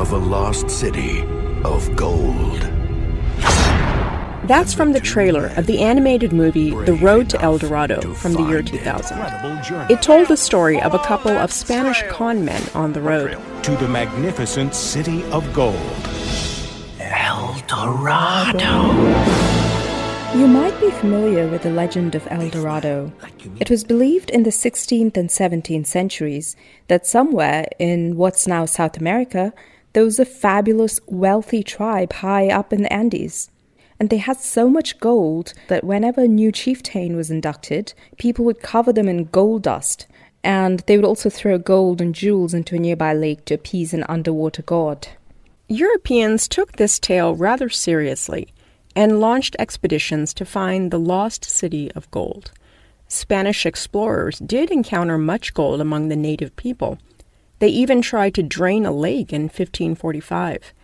of a lost city of gold. That's from the trailer of the animated movie The Road to El Dorado from the year 2000. It told the story of a couple of Spanish con men on the road to the magnificent city of gold. El Dorado. You might be familiar with the legend of El Dorado. It was believed in the 16th and 17th centuries that somewhere in what's now South America, there was a fabulous, wealthy tribe high up in the Andes. And they had so much gold that whenever a new chieftain was inducted, people would cover them in gold dust. And they would also throw gold and jewels into a nearby lake to appease an underwater god. Europeans took this tale rather seriously and launched expeditions to find the lost city of gold. Spanish explorers did encounter much gold among the native people. They even tried to drain a lake in 1545.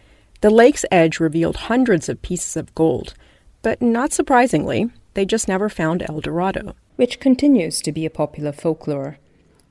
The lake's edge revealed hundreds of pieces of gold, but not surprisingly, they just never found El Dorado. Which continues to be a popular folklore.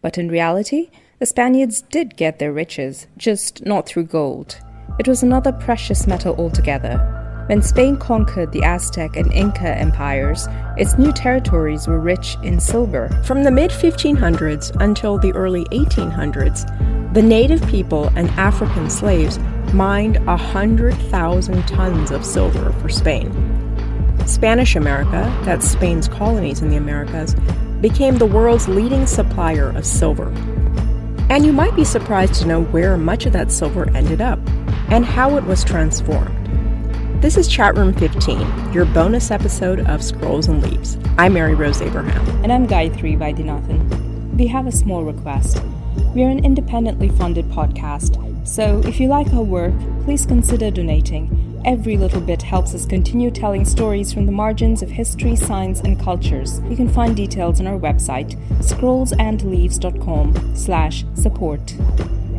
But in reality, the Spaniards did get their riches, just not through gold. It was another precious metal altogether. When Spain conquered the Aztec and Inca empires, its new territories were rich in silver. From the mid-1500s until the early 1800s, the native people and African slaves mined 100,000 tons of silver for Spain. Spanish America, that's Spain's colonies in the Americas, became the world's leading supplier of silver. And you might be surprised to know where much of that silver ended up and how it was transformed. This is Chatroom 15, your bonus episode of Scrolls and Leaves. I'm Mary Rose Abraham. And I'm Gayatri Vaidyanathan. We have a small request. We are an independently funded podcast, so if you like our work, please consider donating. Every little bit helps us continue telling stories from the margins of history, science, and cultures. You can find details on our website, scrollsandleaves.com/support.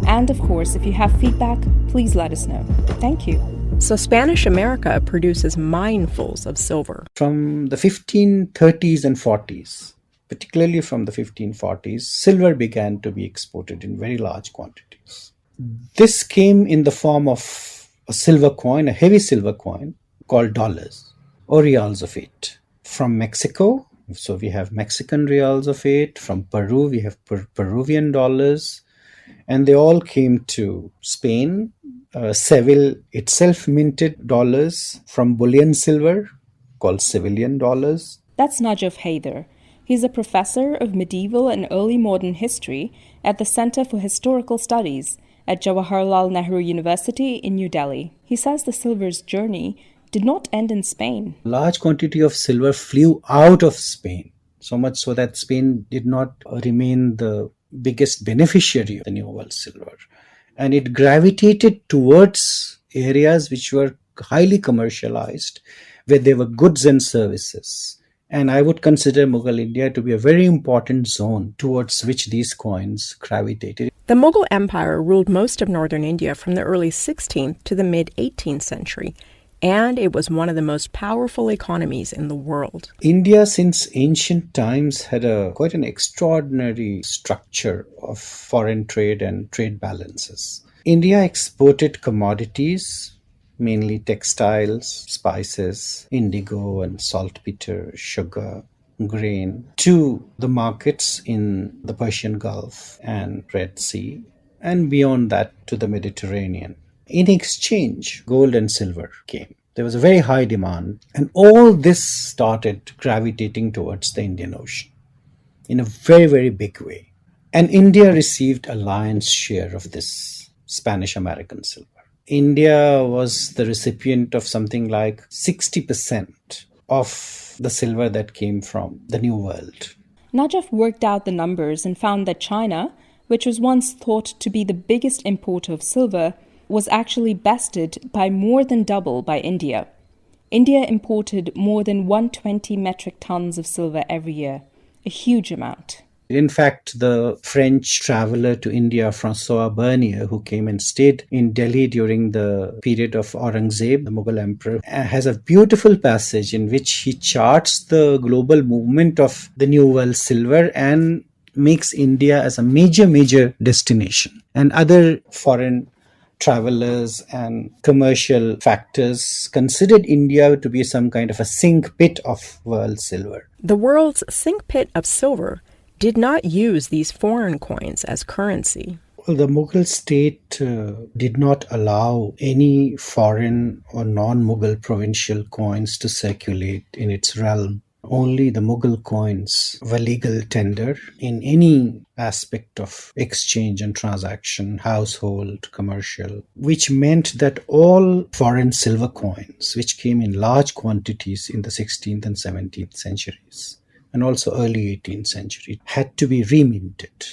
And of course, if you have feedback, please let us know. Thank you. So Spanish America produces minefuls of silver. From the 1530s and 40s, particularly from the 1540s, silver began to be exported in very large quantities. This came in the form of a silver coin, a heavy silver coin called dollars or reals of 8. From Mexico, so we have Mexican reals of 8. From Peru, we have Peruvian dollars. And they all came to Spain. Seville itself minted dollars from bullion silver called Sevillian dollars. That's Najaf Haider. He's a professor of medieval and early modern history at the Center for Historical Studies at Jawaharlal Nehru University in New Delhi. He says the silver's journey did not end in Spain. Large quantity of silver flew out of Spain, so much so that Spain did not remain the biggest beneficiary of the New World silver. And it gravitated towards areas which were highly commercialized, where there were goods and services. And I would consider Mughal India to be a very important zone towards which these coins gravitated. The Mughal Empire ruled most of northern India from the early 16th to the mid-18th century, and it was one of the most powerful economies in the world. India, since ancient times, had quite an extraordinary structure of foreign trade and trade balances. India exported commodities, mainly textiles, spices, indigo and saltpeter, sugar, grain, to the markets in the Persian Gulf and Red Sea, and beyond that to the Mediterranean. In exchange, gold and silver came. There was a very high demand, and all this started gravitating towards the Indian Ocean in a very, very big way. And India received a lion's share of this Spanish-American silver. India was the recipient of something like 60% of the silver that came from the New World. Najaf worked out the numbers and found that China, which was once thought to be the biggest importer of silver, was actually bested by more than double by India. India imported more than 120 metric tons of silver every year, a huge amount. In fact, the French traveler to India, Francois Bernier, who came and stayed in Delhi during the period of Aurangzeb, the Mughal Emperor, has a beautiful passage in which he charts the global movement of the New World silver and makes India as a major destination. And other foreign travelers and commercial factors considered India to be some kind of a sink pit of world silver. The world's sink pit of silver did not use these foreign coins as currency. Well, the Mughal state did not allow any foreign or non-Mughal provincial coins to circulate in its realm. Only the Mughal coins were legal tender in any aspect of exchange and transaction, household, commercial, which meant that all foreign silver coins, which came in large quantities in the 16th and 17th centuries, and also early 18th century, had to be reminted,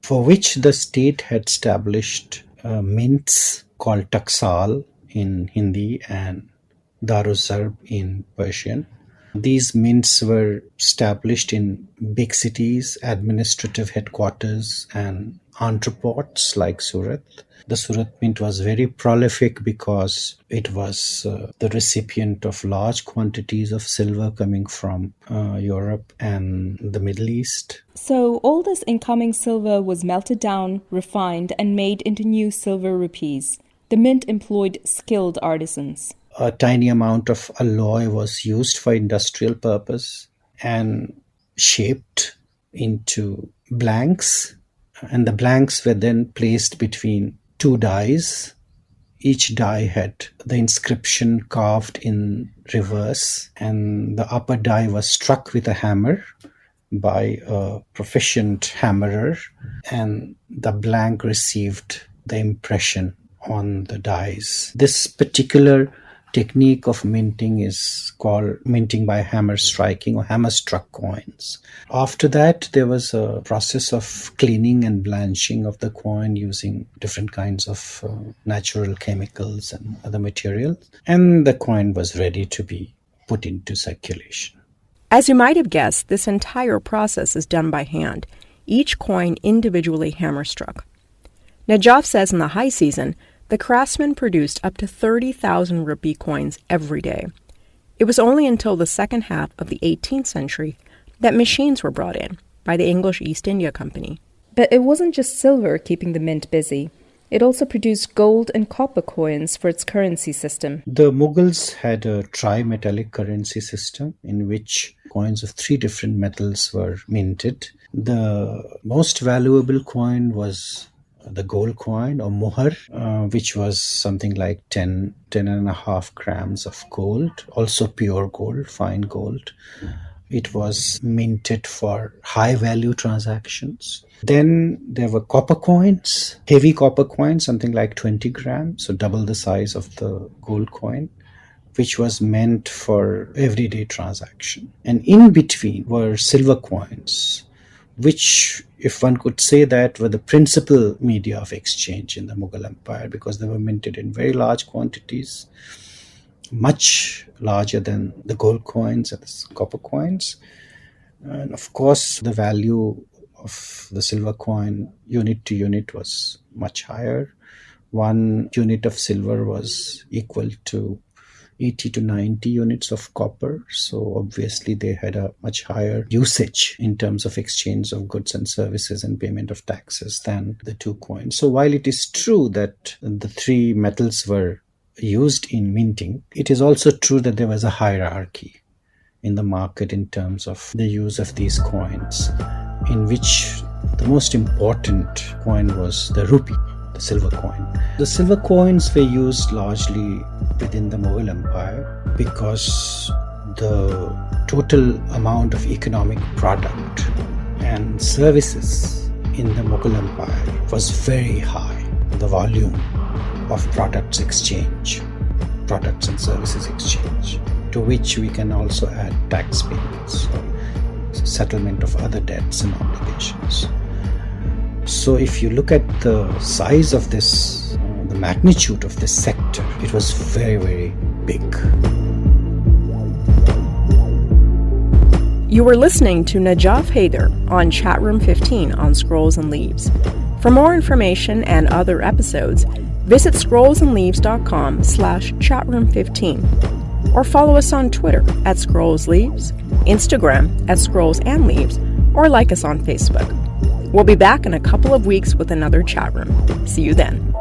for which the state had established mints called taksal in Hindi and daruzarb in Persian. These mints were established in big cities, administrative headquarters, and entrepôts like Surat. The Surat mint was very prolific because it was the recipient of large quantities of silver coming from Europe and the Middle East. So all this incoming silver was melted down, refined, and made into new silver rupees. The mint employed skilled artisans. A tiny amount of alloy was used for industrial purpose and shaped into blanks. And the blanks were then placed between two dies. Each die had the inscription carved in reverse, and the upper die was struck with a hammer by a proficient hammerer, and the blank received the impression on the dies. This particular technique of minting is called minting by hammer striking or hammer struck coins. After that, there was a process of cleaning and blanching of the coin using different kinds of natural chemicals and other materials, and the coin was ready to be put into circulation. As you might have guessed, this entire process is done by hand, each coin individually hammer-struck. Najaf says in the high season, the craftsmen produced up to 30,000 rupee coins every day. It was only until the second half of the 18th century that machines were brought in by the English East India Company. But it wasn't just silver keeping the mint busy. It also produced gold and copper coins for its currency system. The Mughals had a tri-metallic currency system in which coins of three different metals were minted. The most valuable coin was the gold coin or mughal, which was something like 10.5 grams of gold, also pure gold, fine gold. It was minted for high value transactions. Then there were copper coins, heavy copper coins, something like 20 grams, so double the size of the gold coin, which was meant for everyday transaction. And in between were silver coins, which, if one could say that, were the principal media of exchange in the Mughal Empire, because they were minted in very large quantities, much larger than the gold coins and the copper coins. And of course, the value of the silver coin unit to unit was much higher. 1 unit of silver was equal to 80 to 90 units of copper. So obviously they had a much higher usage in terms of exchange of goods and services and payment of taxes than the two coins. So while it is true that the three metals were used in minting, it is also true that there was a hierarchy in the market in terms of the use of these coins, in which the most important coin was the rupee, the silver coin. The silver coins were used largely within the Mughal Empire because the total amount of economic product and services in the Mughal Empire was very high. The volume of products exchange, products and services exchange, to which we can also add tax payments or settlement of other debts and obligations. So if you look at the size of this, the magnitude of this sector, it was very, very big. You were listening to Najaf Haider on Chatroom 15 on Scrolls and Leaves. For more information and other episodes, visit scrollsandleaves.com/chatroom15 or follow us on Twitter at ScrollsLeaves, Instagram at ScrollsAndLeaves, or like us on Facebook. We'll be back in a couple of weeks with another chat room. See you then.